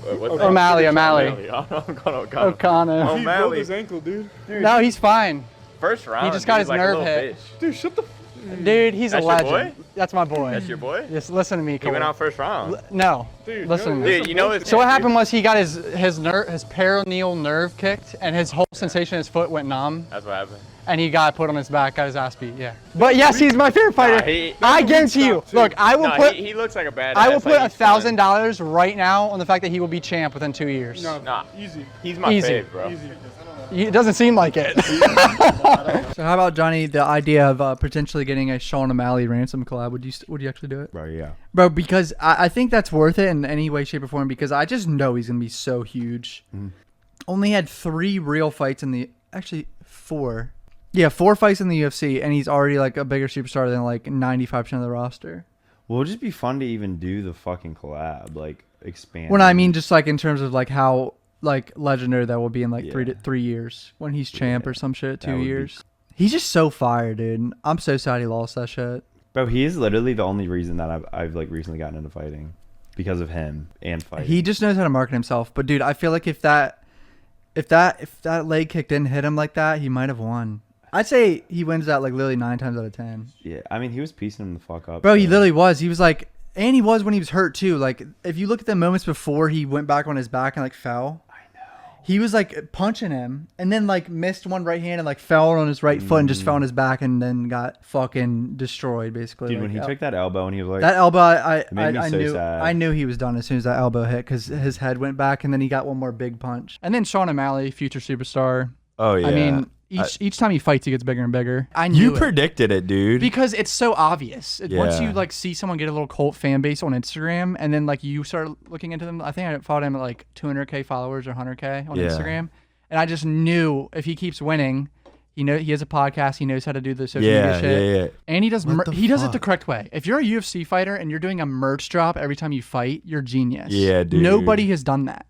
What's O'Malley. O'Connor. He broke his ankle, dude. No, he's fine. First round. He just got his like nerve a hit. Dude, shut the. Dude, he's That's a your legend. boy? That's my boy. That's your boy? Just listen to me, He Cole. went out first round. No, Dude, listen to no, me. Dude, you know his. So what happened was he got his peroneal nerve kicked, and his whole sensation in his foot went numb, That's what happened. and he got put on his back, got his ass beat. Yeah. But yes, he's my favorite fighter. I guarantee you. Look, I will put. He looks like a badass. I will put like, he's fun. $1,000 right now on the fact that he will be champ within 2 years. No, Nah. easy. He's my Easy. fave, bro. Easy. It doesn't seem like it. So how about Johnny? The idea of potentially getting a Sean O'Malley ransom collab. Would you actually do it, Bro, yeah. bro? Because I think that's worth it in any way, shape, or form. Because I just know he's gonna be so huge. Only had 3 real fights in the actually 4. Yeah, 4 fights in the UFC, and he's already like a bigger superstar than like 95% of the roster. Well, it'd just be fun to even do the fucking collab, like expand. Well, I mean, just like in terms of like how like legendary that will be in like Yeah. 3 years when he's champ or some shit. 2 would be- years. He's just so fire, dude. I'm so sad he lost that shit. Bro, he is literally the only reason that I've like recently gotten into fighting, because of him and fighting. He just knows how to market himself. But dude, I feel like if that leg kick didn't hit him like that, he might have won. I'd say he wins that like literally 9 times out of 10. Yeah, I mean, he was piecing him the fuck up. Bro, he so. literally was. He was like, and he was when he was hurt too. Like if you look at the moments before he went back on his back and like fell. He was like punching him and then like missed one right hand and like fell on his right foot and just fell on his back and then got fucking destroyed basically. Dude, like, when he took that elbow and he was like, that elbow, made me so sad. I knew he was done as soon as that elbow hit because his head went back and then he got one more big punch. And then Sean O'Malley, future superstar. oh yeah. I mean, each time he fights, he gets bigger and bigger. I knew you it. predicted it, dude. Because it's so obvious. Once you Yeah. like see someone get a little cult fan base on Instagram, and then like you start looking into them. I think I followed him at like 200K followers or 100K on Yeah. Instagram, and I just knew if he keeps winning, he has a podcast. He knows how to do the social media shit. Yeah. And he does What the he does it the fuck? correct way. If you're a UFC fighter and you're doing a merch drop every time you fight, you're genius. Yeah, dude. Nobody has done that.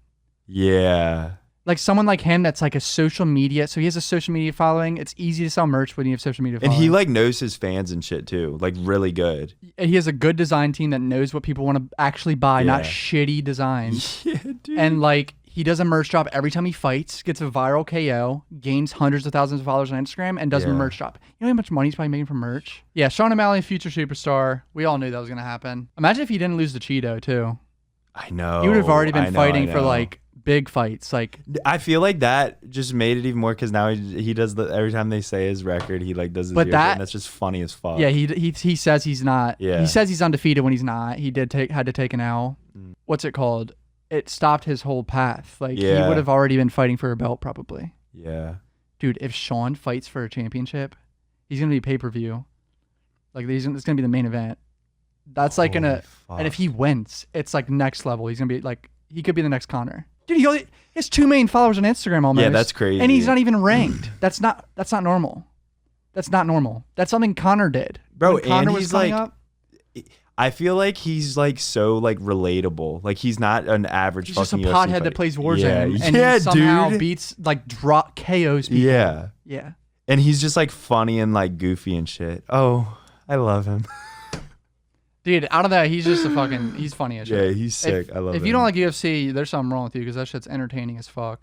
Yeah. Like someone like him that's like a social media, so he has a social media following. It's easy to sell merch when you have social media And following. he like knows his fans and shit too, like really good. He has a good design team that knows what people want to actually buy, not Yeah. shitty designs. Yeah, dude. And like he does a merch drop every time he fights, gets a viral KO, gains hundreds of thousands of followers on Instagram, and does a Yeah. merch drop. You know how much money he's probably making from merch? Yeah, Sean O'Malley, future superstar. We all knew that was gonna happen. Imagine if he didn't lose to Cheeto too. I know. He would have already been I know, fighting I for know. like big fights. Like I feel like that just made it even more because now he does every time they say his record, he like does his But ear shit, that- and that's just funny as fuck. yeah, he says he's not. Yeah. He says he's undefeated when he's not. He had to take an L. What's it called? It stopped his whole path. Like he Yeah. would have already been fighting for a belt probably. Yeah. Dude, if Sean fights for a championship, he's gonna be pay-per-view. Like it's gonna be the main event. That's like Holy and fuck. if he wins, it's like next level. He's gonna be like he could be the next Connor. Dude, he has 2 million followers on Instagram almost. Yeah, that's crazy. And he's not even ranked. That's not normal. That's not normal. That's something Connor did. Bro, When Connor and was he's coming like up, I feel like he's like so like relatable. Like he's not an average he's just a fucking UFC pothead fighter. that plays Warzone Yeah, and yeah, he somehow dude. beats like drop KOs people. Yeah. Yeah. And he's just like funny and like goofy and shit. Oh, I love him. Dude, out of that, he's just he's funny as shit. Yeah, he's sick. I love him. If you don't like UFC, there's something wrong with you because that shit's entertaining as fuck.